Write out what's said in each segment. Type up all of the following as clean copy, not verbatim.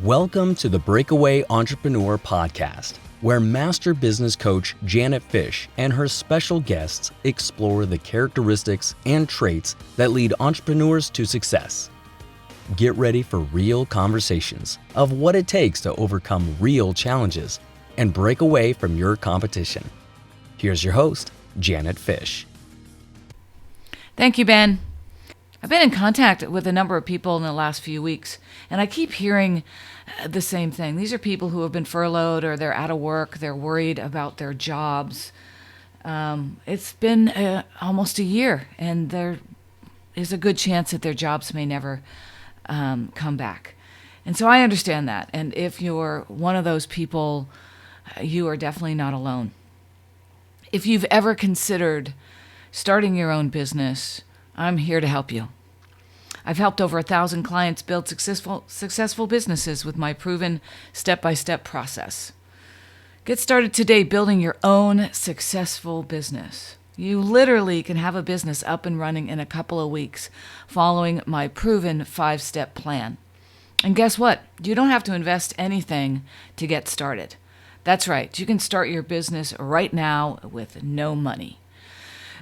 Welcome to the Breakaway Entrepreneur Podcast, where master business coach Janet Fish and her special guests explore the characteristics and traits that lead entrepreneurs to success. Get ready for real conversations of what it takes to overcome real challenges and break away from your competition. Here's your host, Janet Fish. Thank you, Ben. I've been in contact with a number of people in the last few weeks, and I keep hearing the same thing. These are people who have been furloughed or they're out of work. They're worried about their jobs. It's been almost a year, and there is a good chance that their jobs may never come back. And so I understand that. And if you're one of those people, you are definitely not alone. If you've ever considered starting your own business, I'm here to help you. I've helped over 1,000 clients build successful businesses with my proven step-by-step process. Get started today building your own successful business. You literally can have a business up and running in a couple of weeks following my proven 5-step plan. And guess what? You don't have to invest anything to get started. That's right. You can start your business right now with no money.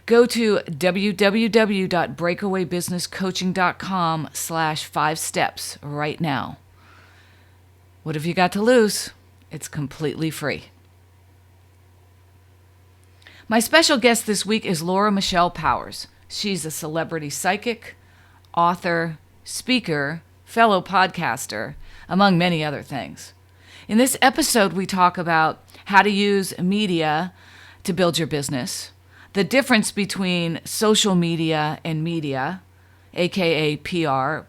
Go to www.breakawaybusinesscoaching.com/5steps right now. What have you got to lose? It's completely free. My special guest this week is Laura Michelle Powers. She's a celebrity psychic, author, speaker, fellow podcaster, among many other things. In this episode, we talk about how to use media to build your business, the difference between social media and media, a.k.a. PR,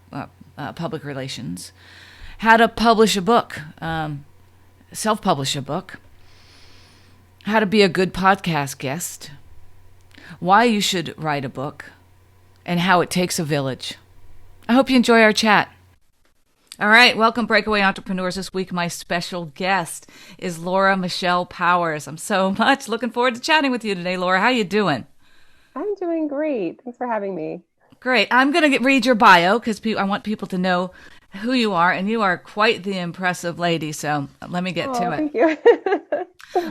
public relations, how to publish a book, self-publish a book, how to be a good podcast guest, why you should write a book, and how it takes a village. I hope you enjoy our chat. All right, welcome Breakaway Entrepreneurs. This week, my special guest is Laura Michelle Powers. I'm so much looking forward to chatting with you today, Laura. How you doing? I'm doing great. Thanks for having me. Great. I'm going to read your bio because I want people to know who you are, and you are quite the impressive lady, so let me get to it. Thank you.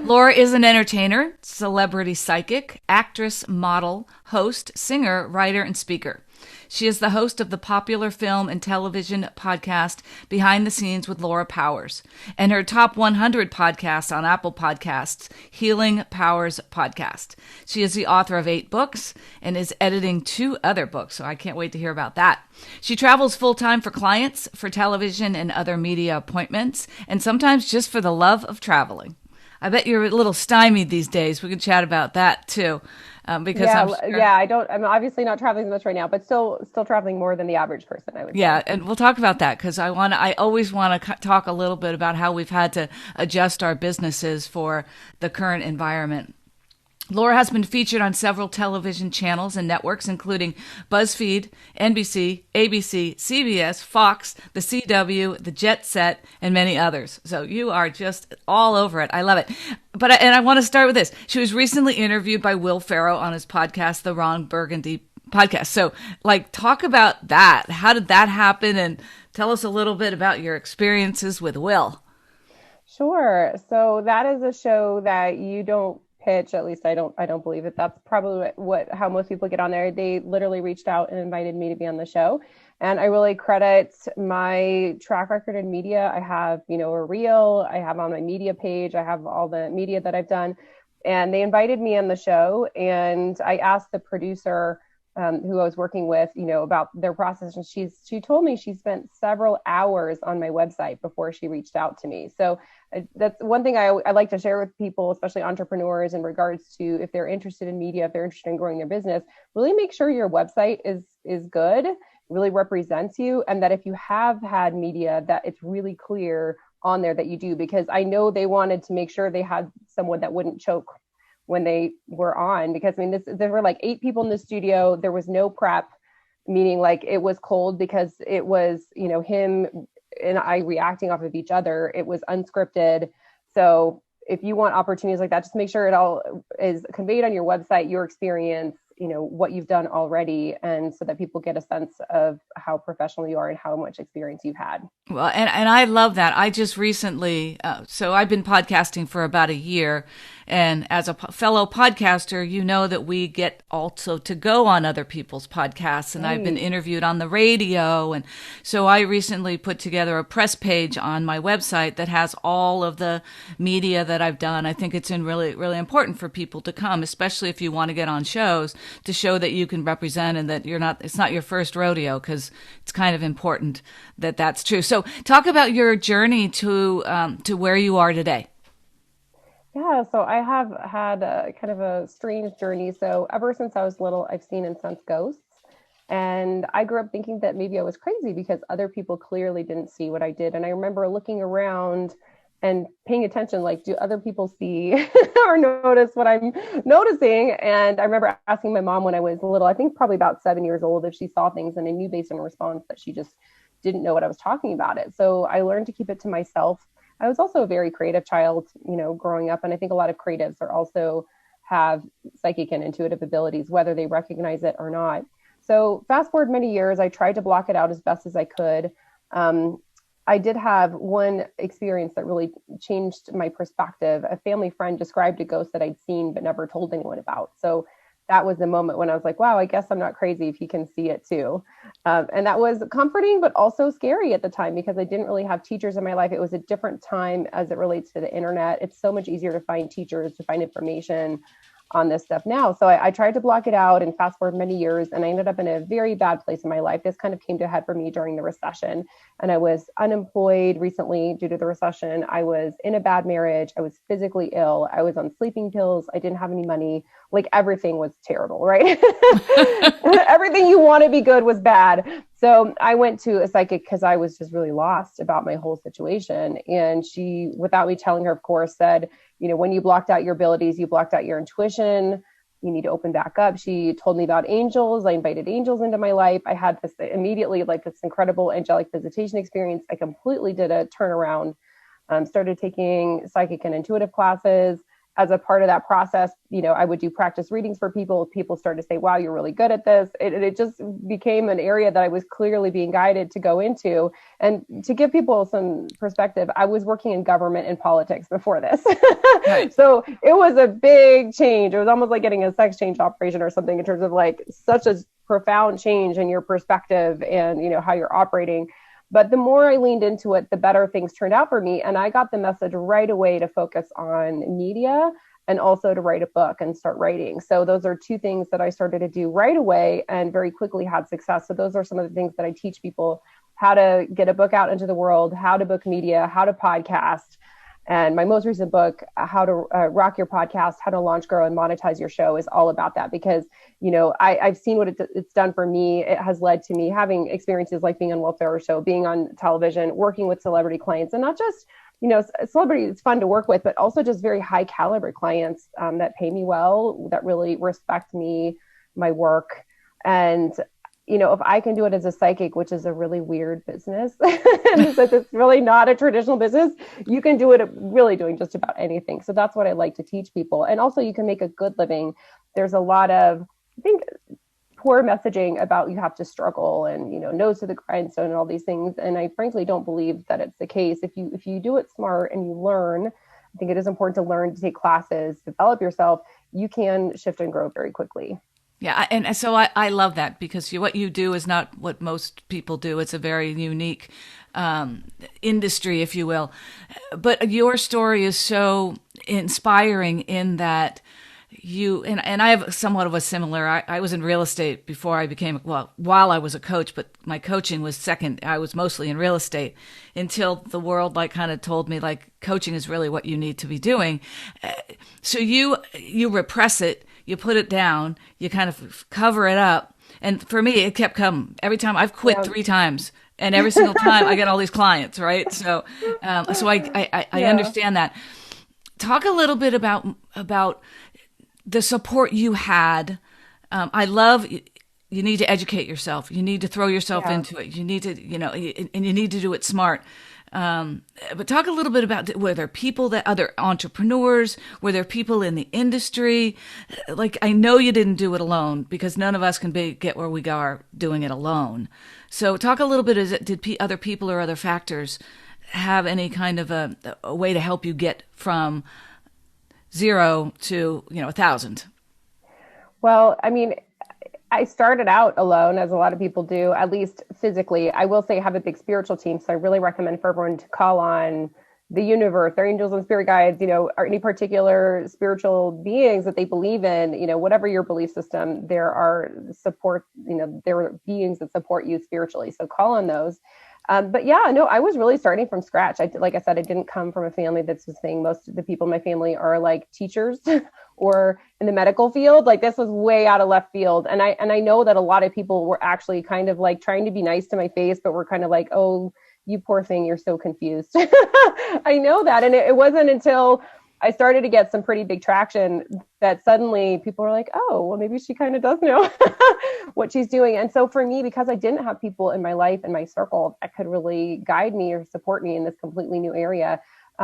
Laura is an entertainer, celebrity psychic, actress, model, host, singer, writer, and speaker. She is the host of the popular film and television podcast Behind the Scenes with Laura Powers and her top 100 podcast on Apple Podcasts, Healing Powers Podcast. She is the author of 8 books and is editing 2 other books, so I can't wait to hear about that. She travels full-time for clients, for television and other media appointments, and sometimes just for the love of traveling. I bet you're a little stymied these days. We can chat about that too. Because I'm obviously not traveling as much right now, but still traveling more than the average person, I would say. Yeah, and we'll talk about that because I always want to talk a little bit about how we've had to adjust our businesses for the current environment. Laura has been featured on several television channels and networks, including BuzzFeed, NBC, ABC, CBS, Fox, the CW, the Jet Set, and many others. So you are just all over it. I love it. And I want to start with this. She was recently interviewed by Will Ferrell on his podcast, the Ron Burgundy Podcast. So, talk about that. How did that happen? And tell us a little bit about your experiences with Will. Sure. So that is a show that you don't pitch. At least I don't believe it. That's probably how most people get on there. They literally reached out and invited me to be on the show. And I really credit my track record in media. I have, a reel, I have on my media page, I have all the media that I've done. And they invited me on the show. And I asked the producer who I was working with, about their process. And she told me she spent several hours on my website before she reached out to me. So that's one thing I like to share with people, especially entrepreneurs, in regards to if they're interested in media, if they're interested in growing their business, really make sure your website is good, really represents you. And that if you have had media, that it's really clear on there that you do, because I know they wanted to make sure they had someone that wouldn't choke when they were on, because there were 8 people in the studio. There was no prep, meaning it was cold because it was, him and I reacting off of each other. It was unscripted. So if you want opportunities like that, just make sure it all is conveyed on your website, your experience, what you've done already, and so that people get a sense of how professional you are and how much experience you've had. Well, and I love that. I just recently, so I've been podcasting for about a year, and as a fellow podcaster, you know that we get also to go on other people's podcasts, and I've been interviewed on the radio, and so I recently put together a press page on my website that has all of the media that I've done. I think it's really, really important for people to come, especially if you want to get on shows, to show that you can represent and that it's not your first rodeo, because it's kind of important that that's true. So talk about your journey to where you are today. Yeah, so I have had kind of a strange journey. So ever since I was little, I've seen and sensed ghosts. And I grew up thinking that maybe I was crazy because other people clearly didn't see what I did. And I remember looking around and paying attention, like, do other people see or notice what I'm noticing? And I remember asking my mom when I was little, I think probably about 7 years old, if she saw things, and I knew based on response that she just didn't know what I was talking about it. So I learned to keep it to myself. I was also a very creative child, growing up. And I think a lot of creatives also have psychic and intuitive abilities, whether they recognize it or not. So fast forward many years, I tried to block it out as best as I could. I did have one experience that really changed my perspective. A family friend described a ghost that I'd seen but never told anyone about. So that was the moment when I was like, wow, I guess I'm not crazy if he can see it too. And that was comforting, but also scary at the time because I didn't really have teachers in my life. It was a different time as it relates to the internet. It's so much easier to find teachers, to find information on this stuff now. So I tried to block it out and fast forward many years, and I ended up in a very bad place in my life. This kind of came to a head for me during the recession, and I was unemployed recently due to the recession. I was in a bad marriage. I was physically ill. I was on sleeping pills. I didn't have any money. Like, everything was terrible, right? Everything you want to be good was bad. So I went to a psychic because I was just really lost about my whole situation. And she, without me telling her, of course, said, when you blocked out your abilities, you blocked out your intuition. You need to open back up. She told me about angels. I invited angels into my life. I had this immediately, like, this incredible angelic visitation experience. I completely did a turnaround, started taking psychic and intuitive classes. As a part of that process, I would do practice readings for people. People started to say, wow, you're really good at this. It just became an area that I was clearly being guided to go into. And to give people some perspective, I was working in government and politics before this. Right. So it was a big change. It was almost like getting a sex change operation or something in terms of like such a profound change in your perspective and, how you're operating. But the more I leaned into it, the better things turned out for me. And I got the message right away to focus on media and also to write a book and start writing. So those are two things that I started to do right away and very quickly had success. So those are some of the things that I teach people: how to get a book out into the world, how to book media, how to podcast. And my most recent book, How to Rock Your Podcast, How to Launch, Grow, and Monetize Your Show, is all about that because, I've seen what it's done for me. It has led to me having experiences like being on Will Ferrell's show, being on television, working with celebrity clients, and not just, celebrity is fun to work with, but also just very high caliber clients that pay me well, that really respect me, my work. And if I can do it as a psychic, which is a really weird business, and since it's really not a traditional business, you can do it really doing just about anything. So that's what I like to teach people. And also you can make a good living. There's a lot of, I think, poor messaging about you have to struggle and, nose to the grindstone and all these things. And I frankly don't believe that it's the case. If you do it smart and you learn, I think it is important to learn, to take classes, develop yourself, you can shift and grow very quickly. Yeah, and so I love that because what you do is not what most people do. It's a very unique industry, if you will. But your story is so inspiring in that you, and I have somewhat of a similar, I was in real estate before I became, while I was a coach, but my coaching was second. I was mostly in real estate until the world kind of told me coaching is really what you need to be doing. So you repress it. You put it down, you kind of cover it up. And for me, it kept coming. Every time I've quit 3 times, and every single time I get all these clients, right? So I understand that. Talk a little bit about the support you had. I love, you need to educate yourself. You need to throw yourself into it. You need to, and you need to do it smart. But talk a little bit about, were there people that other entrepreneurs, were there people in the industry? Like, I know you didn't do it alone because none of us can get where we are doing it alone. So talk a little bit, did other people or other factors have any kind of a way to help you get from 0 to, 1,000? Well, I mean, I started out alone, as a lot of people do, at least physically. I will say I have a big spiritual team, so I really recommend for everyone to call on the universe, their angels and spirit guides, or any particular spiritual beings that they believe in, whatever your belief system, there are there are beings that support you spiritually. So call on those. But yeah, no, I was really starting from scratch. Like I said, I didn't come from a family that's the thing. Most of the people in my family are like teachers or in the medical field. Like, this was way out of left field. And I know that a lot of people were actually kind of like trying to be nice to my face, but were kind of like, oh, you poor thing, you're so confused. I know that. And it wasn't until I started to get some pretty big traction that suddenly people were like, oh, well, maybe she kind of does know what she's doing. And so for me, because I didn't have people in my life, in my circle, that could really guide me or support me in this completely new area,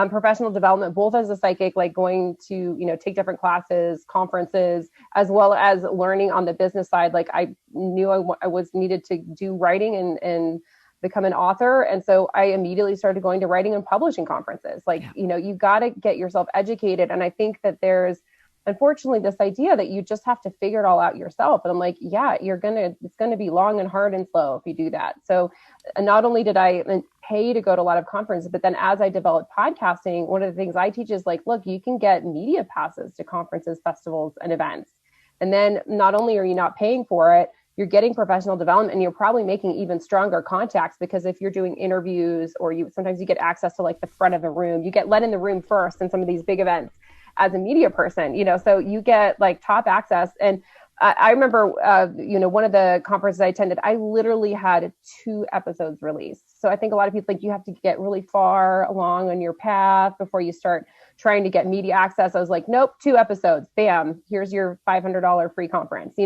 professional development, both as a psychic, like going to, take different classes, conferences, as well as learning on the business side. Like, I knew I was needed to do writing and become an author. And so I immediately started going to writing and publishing conferences. Like, you got to get yourself educated. And I think that there's, unfortunately, this idea that you just have to figure it all out yourself. And I'm like, yeah, it's going to be long and hard and slow if you do that. So not only did I pay to go to a lot of conferences, but then as I developed podcasting, one of the things I teach is like, look, you can get media passes to conferences, festivals, and events. And then not only are you not paying for it, you're getting professional development, and you're probably making even stronger contacts, because if you're doing interviews, or sometimes you get access to like the front of a room, you get let in the room first in some of these big events as a media person, so you get like top access. And I remember, one of the conferences I attended, I literally had 2 episodes released. So I think a lot of people think you have to get really far along on your path before you start trying to get media access. I was like, nope, 2 episodes, bam, here's your $500 free conference,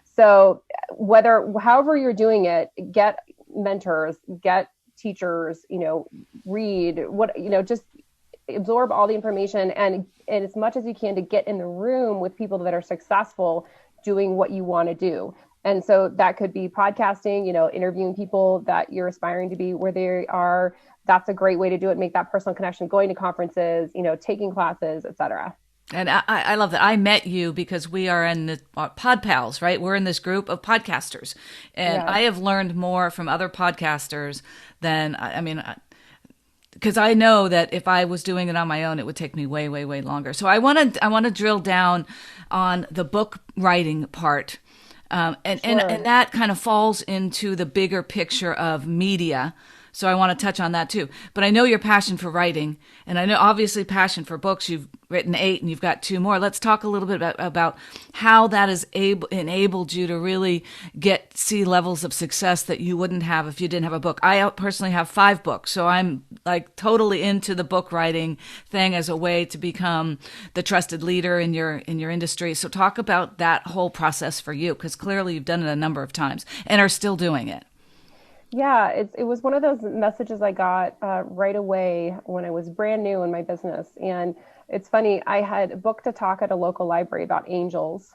So however you're doing it, get mentors, get teachers, read just absorb all the information, and as much as you can to get in the room with people that are successful doing what you want to do. And so that could be podcasting, interviewing people that you're aspiring to be where they are. That's a great way to do it. Make that personal connection, going to conferences, taking classes, etc. And I love that. I met you because we are in the Pod Pals, right? We're in this group of podcasters. And yeah. I have learned more from other podcasters than, because I know that if I was doing it on my own, it would take me way, way, way longer. So I want to drill down on the book writing part. And that kind of falls into the bigger picture of media. So I want to touch on that too. But I know your passion for writing, and I know obviously passion for books. You've written 8 and you've got 2 more. Let's talk a little bit about how that has enabled you to really see levels of success that you wouldn't have if you didn't have a book. I personally have 5 books, so I'm like totally into the book writing thing as a way to become the trusted leader in your industry. So talk about that whole process for you, because clearly you've done it a number of times and are still doing it. Yeah, it was one of those messages I got right away when I was brand new in my business. And it's funny, I had booked a talk at a local library about angels.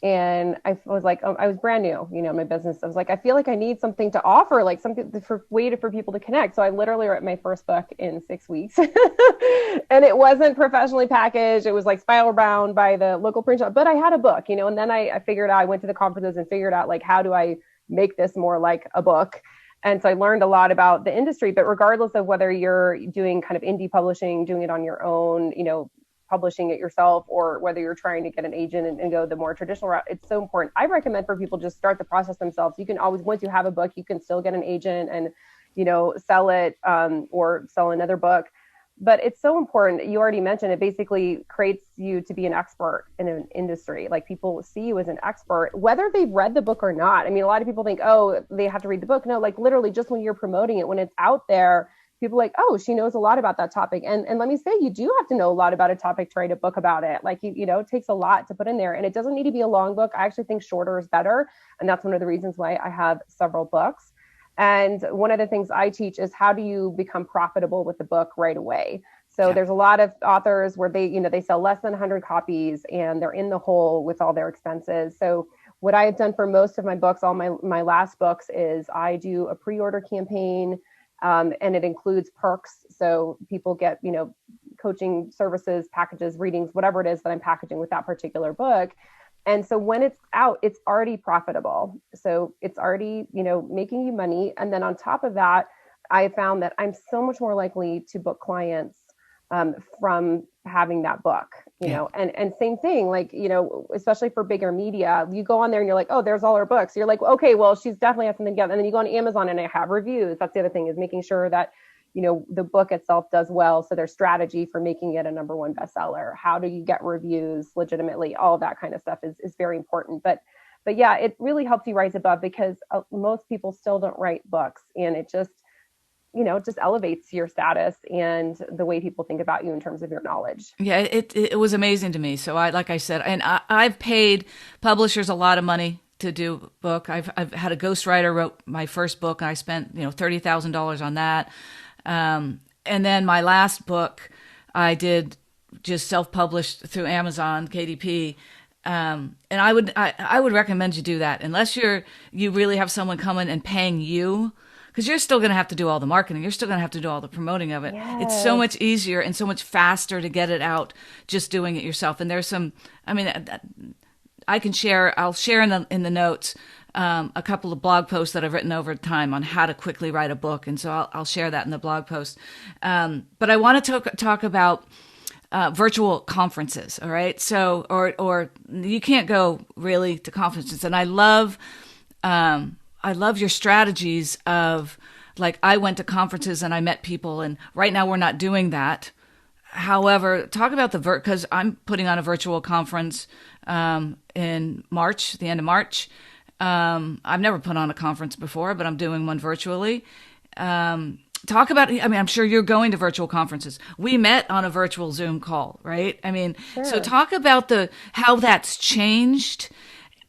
And I was like, I was brand new, in my business. I was like, I feel like I need something to offer, like something for people to connect. So I literally wrote my first book in 6 weeks. And it wasn't professionally packaged. It was like spiral bound by the local print shop. But I had a book, and then I figured out, I went to the conferences and figured out, like, how do I make this more like a book? And so I learned a lot about the industry. But regardless of whether you're doing kind of indie publishing, doing it on your own, publishing it yourself, or whether you're trying to get an agent and go the more traditional route, it's so important. I recommend for people just start the process themselves. You can always, once you have a book, you can still get an agent and, sell it or sell another book. But it's so important. You already mentioned it basically creates you to be an expert in an industry. Like, people see you as an expert, whether they've read the book or not. I mean, a lot of people think, oh, they have to read the book. No, like literally just when you're promoting it, when it's out there, people are like, oh, she knows a lot about that topic. And let me say, you do have to know a lot about a topic to write a book about it. Like, it takes a lot to put in there, and it doesn't need to be a long book. I actually think shorter is better. And that's one of the reasons why I have several books. And one of the things I teach is how do you become profitable with the book right away? So there's a lot of authors where they sell less than 100 copies and they're in the hole with all their expenses. So what I have done for most of my books, all my last books, is I do a pre-order campaign, and it includes perks. So people get, coaching services, packages, readings, whatever it is that I'm packaging with that particular book. And so when it's out, it's already profitable. So it's already, making you money. And then on top of that, I found that I'm so much more likely to book clients from having that book, and same thing, like, especially for bigger media, you go on there and you're like, oh, there's all her books. You're like, okay, well, she's definitely has something together. And then you go on Amazon and I have reviews. That's the other thing, is making sure that, the book itself does well. So there's strategy for making it a #1 bestseller. How do you get reviews legitimately? All of that kind of stuff is very important. But yeah, it really helps you rise above, because most people still don't write books, and it just elevates your status and the way people think about you in terms of your knowledge. Yeah, it was amazing to me. So like I said, and I've paid publishers a lot of money to do a book. I've had a ghostwriter wrote my first book, and I spent $30,000 on that. And then my last book, I did just self-published through Amazon, KDP. And I would recommend you do that, unless you really have someone coming and paying you, because you're still going to have to do all the marketing. You're still going to have to do all the promoting of it. Yes. It's so much easier and so much faster to get it out just doing it yourself. And there's some, I'll share in the notes a couple of blog posts that I've written over time on how to quickly write a book. And so I'll share that in the blog post. But I want to talk about virtual conferences. All right. So, or you can't go really to conferences. And I love your strategies of, like, I went to conferences and I met people, and right now we're not doing that. However, talk about because I'm putting on a virtual conference in March, the end of March. I've never put on a conference before, but I'm doing one virtually. Talk about, I'm sure you're going to virtual conferences. We met on a virtual Zoom call, right? Sure. So talk about how that's changed,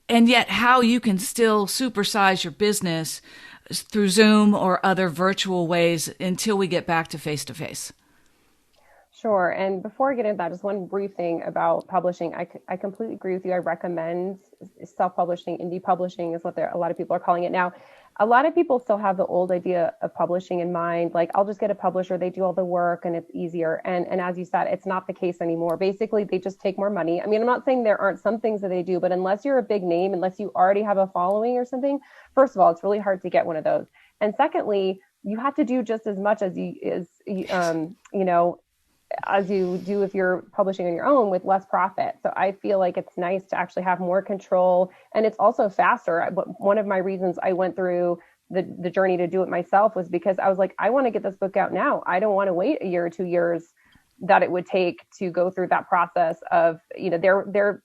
and yet how you can still supersize your business through Zoom or other virtual ways until we get back to face-to-face. Sure. And before I get into that, just one brief thing about publishing. I completely agree with you. I recommend self-publishing. Indie publishing is what a lot of people are calling it now. A lot of people still have the old idea of publishing in mind. Like, I'll just get a publisher, they do all the work and it's easier. And as you said, it's not the case anymore. Basically, they just take more money. I'm not saying there aren't some things that they do, but unless you're a big name, unless you already have a following or something, first of all, it's really hard to get one of those. And secondly, you have to do just as much as as you do if you're publishing on your own with less profit. So I feel like it's nice to actually have more control, and it's also faster. One of my reasons I went through the journey to do it myself was because I was like, I want to get this book out now. I don't want to wait a year or 2 years that it would take to go through that process of, their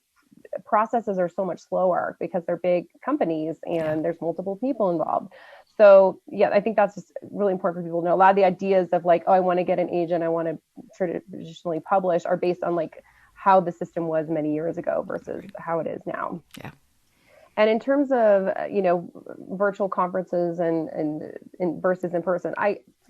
processes are so much slower because they're big companies and there's multiple people involved. So yeah, I think that's just really important for people to know. A lot of the ideas of like, oh, I want to get an agent, I want to traditionally publish, are based on like how the system was many years ago versus how it is now. Yeah. And in terms of, virtual conferences and versus in person,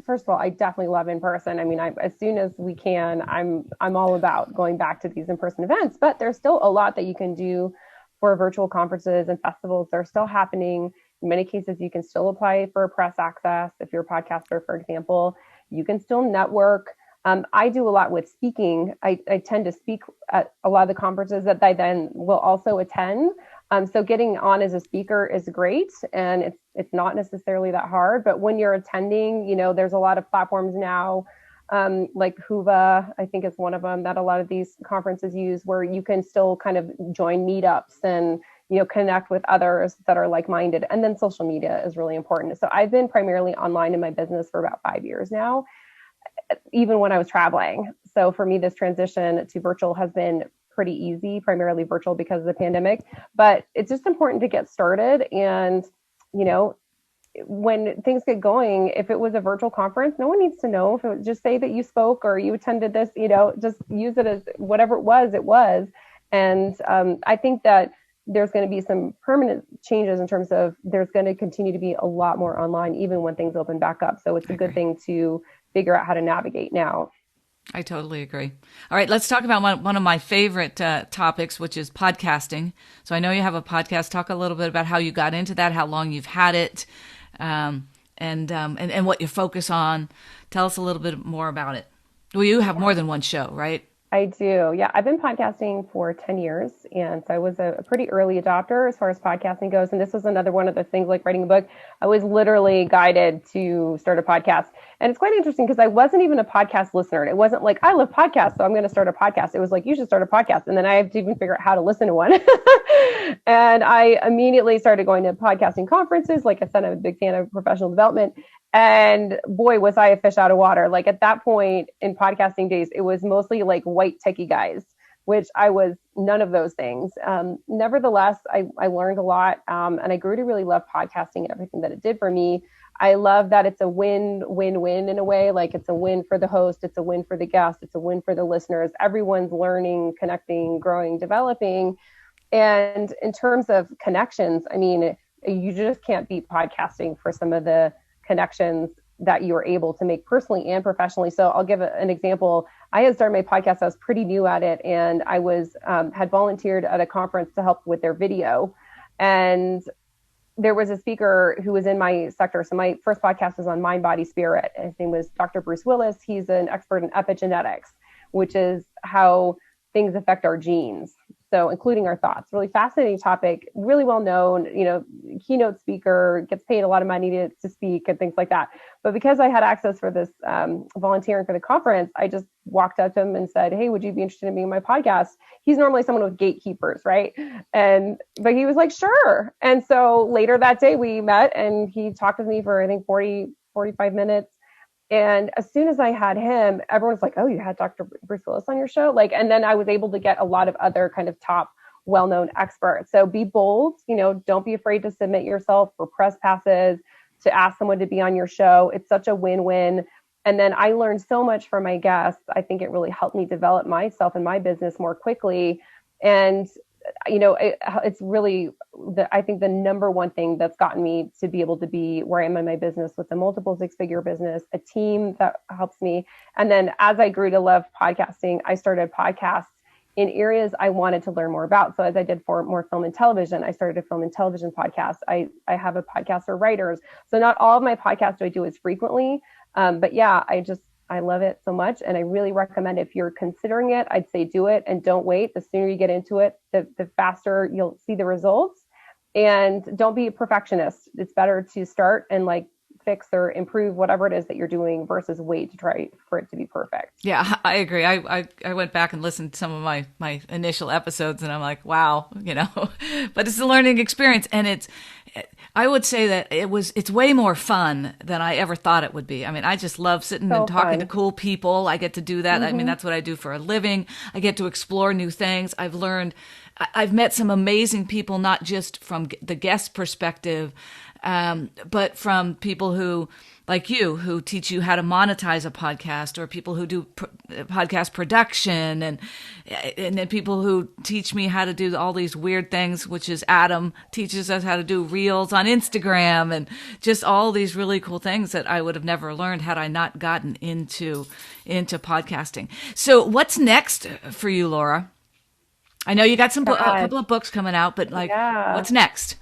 first of all, I definitely love in person. As soon as we can, I'm all about going back to these in-person events, but there's still a lot that you can do for virtual conferences and festivals. They're still happening. In many cases, you can still apply for press access. If you're a podcaster, for example, you can still network. I do a lot with speaking. I tend to speak at a lot of the conferences that I then will also attend. So getting on as a speaker is great, and it's not necessarily that hard. But when you're attending, there's a lot of platforms now, like Whova, I think is one of them that a lot of these conferences use, where you can still kind of join meetups and connect with others that are like-minded. And then social media is really important. So I've been primarily online in my business for about 5 years now, even when I was traveling. So for me, this transition to virtual has been pretty easy, primarily virtual because of the pandemic, but it's just important to get started. And, when things get going, if it was a virtual conference, no one needs to know. If it was, just say that you spoke or you attended this, just use it as whatever it was. And I think that there's going to be some permanent changes in terms of there's going to continue to be a lot more online, even when things open back up. So it's a good thing to figure out how to navigate now. I totally agree. All right, let's talk about one of my favorite topics, which is podcasting. So I know you have a podcast. Talk a little bit about how you got into that, how long you've had it, and what you focus on. Tell us a little bit more about it. Well, you have more than one show, right? I do. Yeah. I've been podcasting for 10 years. And so I was a pretty early adopter as far as podcasting goes. And this was another one of the things like writing a book. I was literally guided to start a podcast. And it's quite interesting because I wasn't even a podcast listener. It wasn't like, I love podcasts, so I'm going to start a podcast. It was like, you should start a podcast. And then I have to even figure out how to listen to one. And I immediately started going to podcasting conferences. Like I said, I'm a big fan of professional development. And boy, was I a fish out of water. Like at that point in podcasting days, it was mostly like white techie guys, which I was none of those things. Nevertheless, I learned a lot, and I grew to really love podcasting and everything that it did for me. I love that it's a win-win-win in a way. Like it's a win for the host, it's a win for the guest, it's a win for the listeners. Everyone's learning, connecting, growing, developing. And in terms of connections, I mean, you just can't beat podcasting for some of the connections that you were able to make personally and professionally. So I'll give an example. I had started my podcast. I was pretty new at it, and I was had volunteered at a conference to help with their video. And there was a speaker who was in my sector. So my first podcast was on mind, body, spirit. His name was Dr. Bruce Willis. He's an expert in epigenetics, which is how things affect our genes. So including our thoughts. Really fascinating topic, really well known, keynote speaker, gets paid a lot of money to speak and things like that. But because I had access for this volunteering for the conference, I just walked up to him and said, hey, would you be interested in being on my podcast? He's normally someone with gatekeepers, right? But he was like, sure. And so later that day we met and he talked with me for, I think, 45 minutes. And as soon as I had him, everyone was like, oh, you had Dr. Bruce Willis on your show? And then I was able to get a lot of other kind of top well-known experts. So be bold, don't be afraid to submit yourself for press passes, to ask someone to be on your show. It's such a win-win. And then I learned so much from my guests. I think it really helped me develop myself and my business more quickly. And it's really, I think the number one thing that's gotten me to be able to be where I am in my business with a multiple six-figure business, a team that helps me. And then as I grew to love podcasting, I started podcasts in areas I wanted to learn more about. So as I did for more film and television, I started a film and television podcast. I have a podcast for writers. So not all of my podcasts do I do as frequently. But yeah, I love it so much. And I really recommend if you're considering it, I'd say do it and don't wait. The sooner you get into it, the faster you'll see the results. And don't be a perfectionist. It's better to start and fix or improve whatever it is that you're doing versus wait to try for it to be perfect. Yeah, I agree. I went back and listened to some of my initial episodes and I'm like, wow, but it's a learning experience. And I would say that it's way more fun than I ever thought it would be. I mean, I just love sitting and talking to cool people. I get to do that. Mm-hmm. I mean, that's what I do for a living. I get to explore new things. I've met some amazing people, not just from the guest perspective, but from people who, like you, who teach you how to monetize a podcast, or people who do podcast production, and then people who teach me how to do all these weird things, which is Adam teaches us how to do reels on Instagram, and just all these really cool things that I would have never learned had I not gotten into podcasting. So what's next for you, Laura? I know you got a couple of books coming out, but what's next?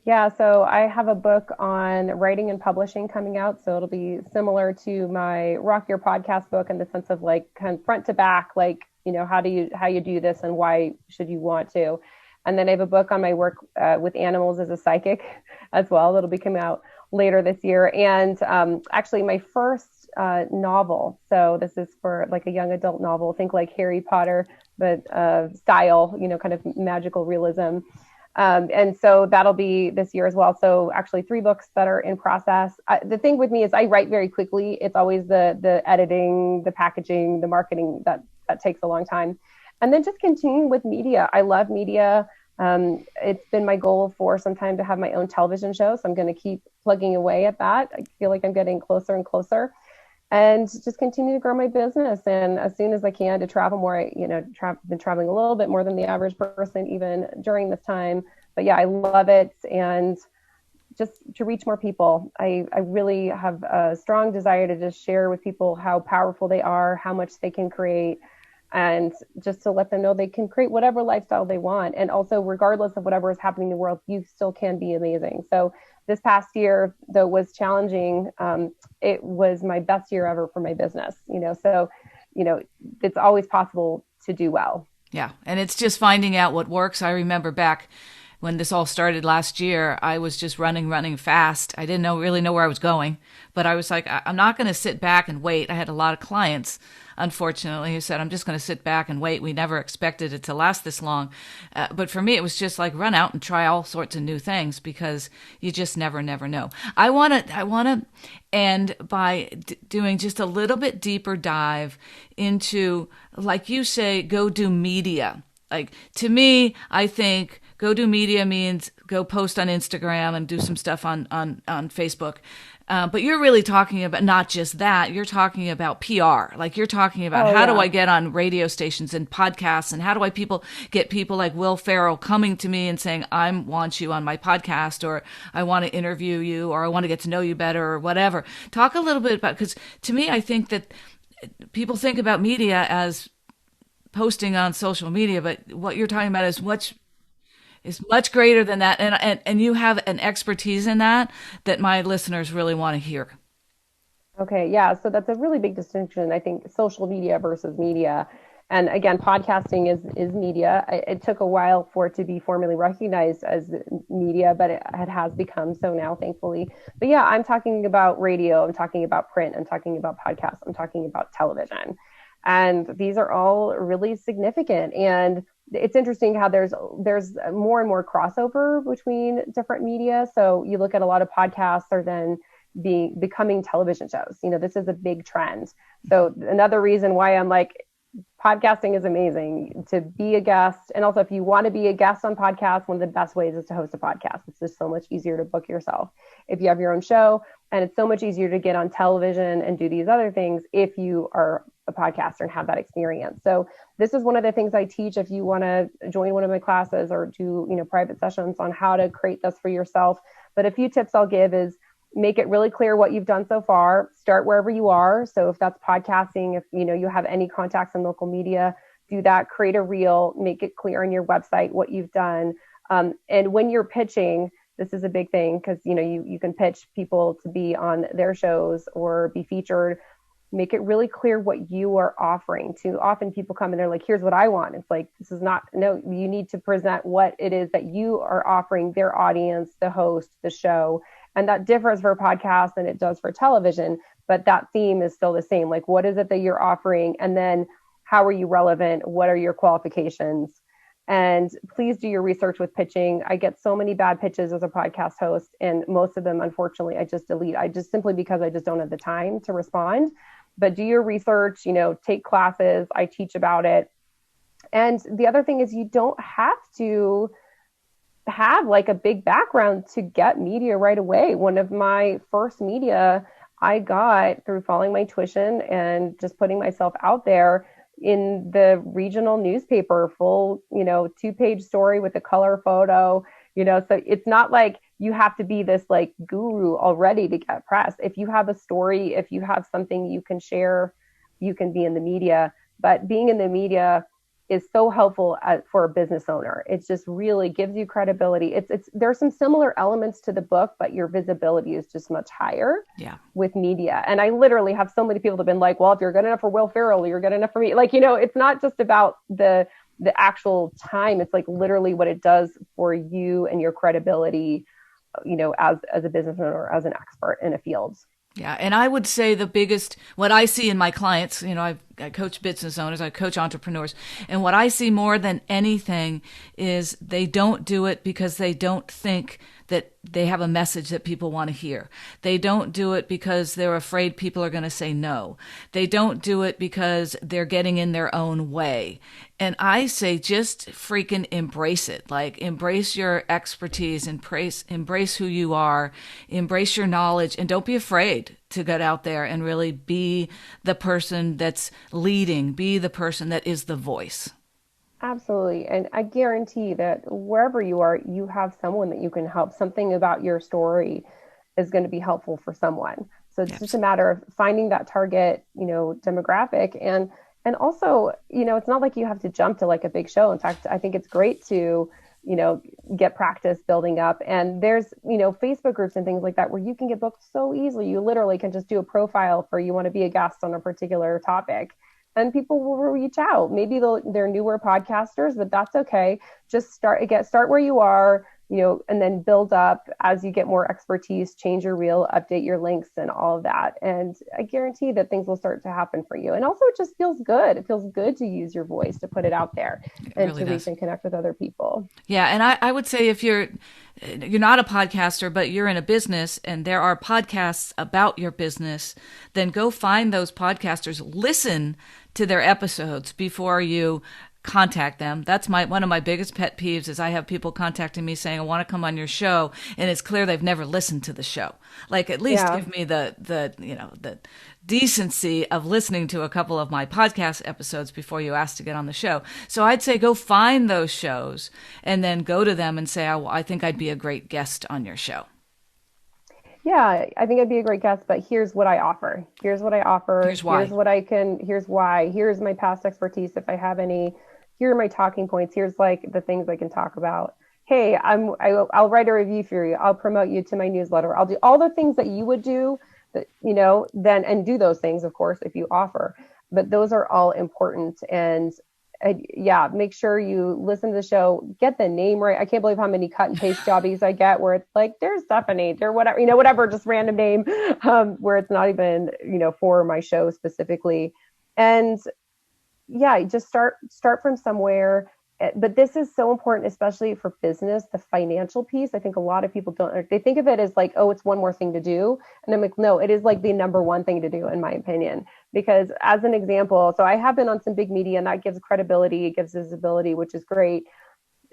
Yeah, so I have a book on writing and publishing coming out. So it'll be similar to my Rock Your Podcast book in the sense of kind of front to back, how you do this and why should you want to. And then I have a book on my work with animals as a psychic as well. That'll be coming out later this year. And actually my first novel. So this is for a young adult novel, think like Harry Potter, but style, kind of magical realism. And so that'll be this year as well. So actually 3 books that are in process. The thing with me is I write very quickly. It's always the editing, the packaging, the marketing that takes a long time. And then just continuing with media. I love media. It's been my goal for some time to have my own television show. So I'm going to keep plugging away at that. I feel like I'm getting closer and closer. and just continue to grow my business. And as soon as I can, to travel more. Been traveling a little bit more than the average person even during this time. But yeah, I love it. And just to reach more people. I really have a strong desire to just share with people how powerful they are, how much they can create, and just to let them know they can create whatever lifestyle they want. And also, regardless of whatever is happening in the world, you still can be amazing. So this past year, though, was challenging. It was my best year ever for my business, so, it's always possible to do well. Yeah. And it's just finding out what works. I remember back when this all started last year, I was just running fast. I didn't really know where I was going, but I was like, I'm not going to sit back and wait. I had a lot of clients, unfortunately, who said, I'm just going to sit back and wait. We never expected it to last this long. But for me, it was just like run out and try all sorts of new things, because you just never know. I want to end by doing just a little bit deeper dive into, like you say, go do media. Like, to me, I think go do media means go post on Instagram and do some stuff on Facebook. But you're really talking about not just that. You're talking about PR. Like, you're talking about how do I get on radio stations and podcasts, and how do I get people like Will Ferrell coming to me and saying, I want you on my podcast, or I want to interview you, or I want to get to know you better, or whatever. Talk a little bit about, because to me, I think that people think about media as posting on social media, but what you're talking about is much greater than that, and you have an expertise in that my listeners really want to hear. Okay, yeah, so that's a really big distinction, I think, social media versus media. And again, podcasting is media. It took a while for it to be formally recognized as media, but it has become so now, thankfully. But yeah, I'm talking about radio, I'm talking about print, I'm talking about podcasts, I'm talking about television. And these are all really significant. And it's interesting how there's more and more crossover between different media. So you look at a lot of podcasts are then becoming television shows. This is a big trend. So another reason why I'm like, podcasting is amazing to be a guest. And also, if you want to be a guest on podcasts, one of the best ways is to host a podcast. It's just so much easier to book yourself if you have your own show. And it's so much easier to get on television and do these other things if you are a podcaster and have that experience. So this is one of the things I teach if you want to join one of my classes or do, private sessions on how to create this for yourself. But a few tips I'll give is make it really clear what you've done so far. Start wherever you are. So if that's podcasting, if you have any contacts in local media, do that. Create a reel, make it clear on your website what you've done. And when you're pitching, this is a big thing because you can pitch people to be on their shows or be featured. Make it really clear what you are offering. Too often people come and they're like, here's what I want. It's like, you need to present what it is that you are offering their audience, the host, the show. And that differs for podcasts than it does for television, but that theme is still the same. Like, what is it that you're offering? And then how are you relevant? What are your qualifications? And please do your research with pitching. I get so many bad pitches as a podcast host, and most of them, unfortunately, I just delete. Simply because I just don't have the time to respond. But do your research, take classes. I teach about it. And the other thing is you don't have to have like a big background to get media right away. One of my first media I got through following my tuition and just putting myself out there in the regional newspaper, full, 2-page story with a color photo, so it's not like you have to be this like guru already to get press. If you have a story, if you have something you can share, you can be in the media. But being in the media is so helpful for a business owner. It just really gives you credibility. There's some similar elements to the book, but your visibility is just much higher with media. And I literally have so many people that have been like, well, if you're good enough for Will Ferrell, you're good enough for me. Like, it's not just about the actual time. It's like literally what it does for you and your credibility, as a business owner, as an expert in a field. Yeah. And I would say what I see in my clients, I coach business owners, I coach entrepreneurs. And what I see more than anything is they don't do it because they don't think that they have a message that people want to hear. They don't do it because they're afraid people are going to say no. They don't do it because they're getting in their own way. And I say just freaking embrace it. Like, embrace your expertise, embrace who you are, embrace your knowledge, and don't be afraid to get out there and really be the person that's leading, be the person that is the voice. Absolutely. And I guarantee that wherever you are, you have someone that you can help. Something about your story is going to be helpful for someone. So it's just a matter of finding that target, demographic. And also, it's not like you have to jump to like a big show. In fact, I think it's great to, get practice building up. And there's, Facebook groups and things like that where you can get booked so easily. You literally can just do a profile for you want to be a guest on a particular topic. And people will reach out. Maybe they're newer podcasters, but that's okay. Just start where you are, and then build up as you get more expertise, change your reel, update your links and all of that. And I guarantee that things will start to happen for you. And also it just feels good. It feels good to use your voice, to put it out there and really to reach and connect with other people. Yeah. And I would say if you're not a podcaster, but you're in a business and there are podcasts about your business, then go find those podcasters, listen to their episodes before you contact them. That's one of my biggest pet peeves is I have people contacting me saying, I want to come on your show. And it's clear they've never listened to the show. Like, at least give me the decency of listening to a couple of my podcast episodes before you ask to get on the show. So I'd say go find those shows and then go to them and say, I think I'd be a great guest on your show. Yeah, I think I'd be a great guest, but here's what I offer. Here's what I offer. Here's why. Here's why. Here's my past expertise if I have any. Here are my talking points. Here's like the things I can talk about. Hey, I'll write a review for you. I'll promote you to my newsletter. I'll do all the things that you would do, that, then, and do those things, of course, if you offer. But those are all important. And make sure you listen to the show, get the name right. I can't believe how many cut and paste jobbies I get where it's like, there's Stephanie, or whatever, just random name, where it's not even, for my show specifically. And just start from somewhere. But this is so important, especially for business, the financial piece. I think a lot of people they think of it as like, oh, it's one more thing to do. And I'm like, no, it is like the number one thing to do, in my opinion. Because as an example, so I have been on some big media and that gives credibility, it gives visibility, which is great.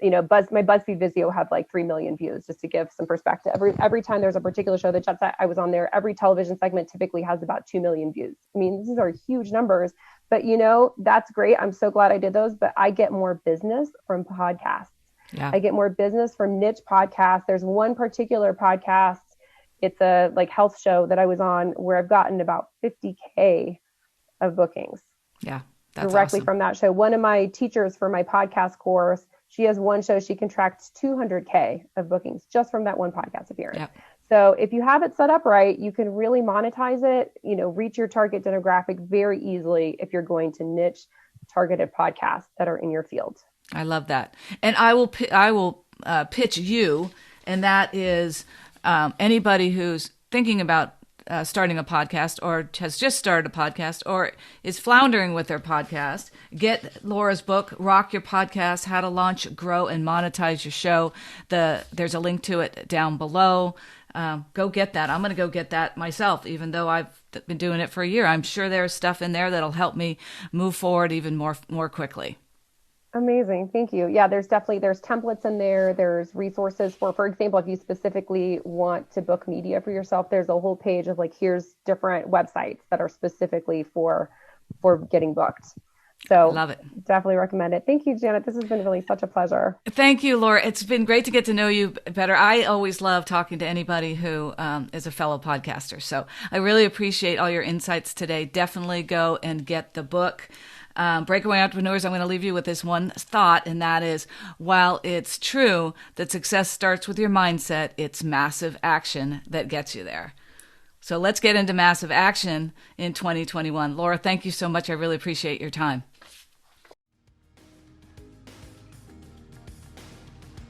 My BuzzFeed video had like 3 million views, just to give some perspective. Every time there's a particular show that I was on there, every television segment typically has about 2 million views. I mean, these are huge numbers, but that's great. I'm so glad I did those, but I get more business from podcasts. Yeah. I get more business from niche podcasts. There's one particular podcast. It's a like health show that I was on where I've gotten about 50K of bookings. Yeah. That's directly awesome. From that show. One of my teachers for my podcast course, she has one show, she contracts 200K of bookings just from that one podcast appearance. Yep. So if you have it set up right, you can really monetize it, reach your target demographic very easily if you're going to niche targeted podcasts that are in your field. I love that. And I will pitch you, and that is anybody who's thinking about starting a podcast or has just started a podcast or is floundering with their podcast, get Laura's book, Rock Your Podcast, How to Launch, Grow, and Monetize Your Show. There's a link to it down below. Go get that. I'm going to go get that myself, even though I've been doing it for a year. I'm sure there's stuff in there that'll help me move forward even more quickly. Amazing. Thank you. Yeah, there's templates in there. There's resources for example, if you specifically want to book media for yourself, there's a whole page of like, here's different websites that are specifically for getting booked. So love it. Definitely recommend it. Thank you, Janet. This has been really such a pleasure. Thank you, Laura. It's been great to get to know you better. I always love talking to anybody who is a fellow podcaster. So I really appreciate all your insights today. Definitely go and get the book. Breakaway Entrepreneurs, I'm going to leave you with this one thought, and that is, while it's true that success starts with your mindset, it's massive action that gets you there. So let's get into massive action in 2021. Laura, thank you so much. I really appreciate your time.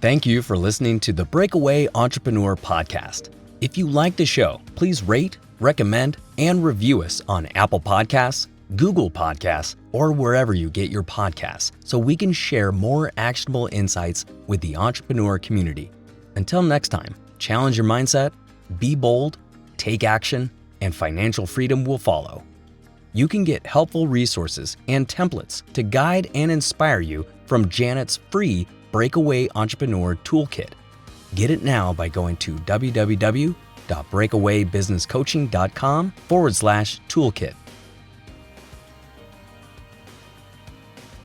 Thank you for listening to the Breakaway Entrepreneur Podcast. If you like the show, please rate, recommend, and review us on Apple Podcasts, Google Podcasts, or wherever you get your podcasts so we can share more actionable insights with the entrepreneur community. Until next time, challenge your mindset, be bold, take action, and financial freedom will follow. You can get helpful resources and templates to guide and inspire you from Janet's free Breakaway Entrepreneur Toolkit. Get it now by going to www.breakawaybusinesscoaching.com/toolkit.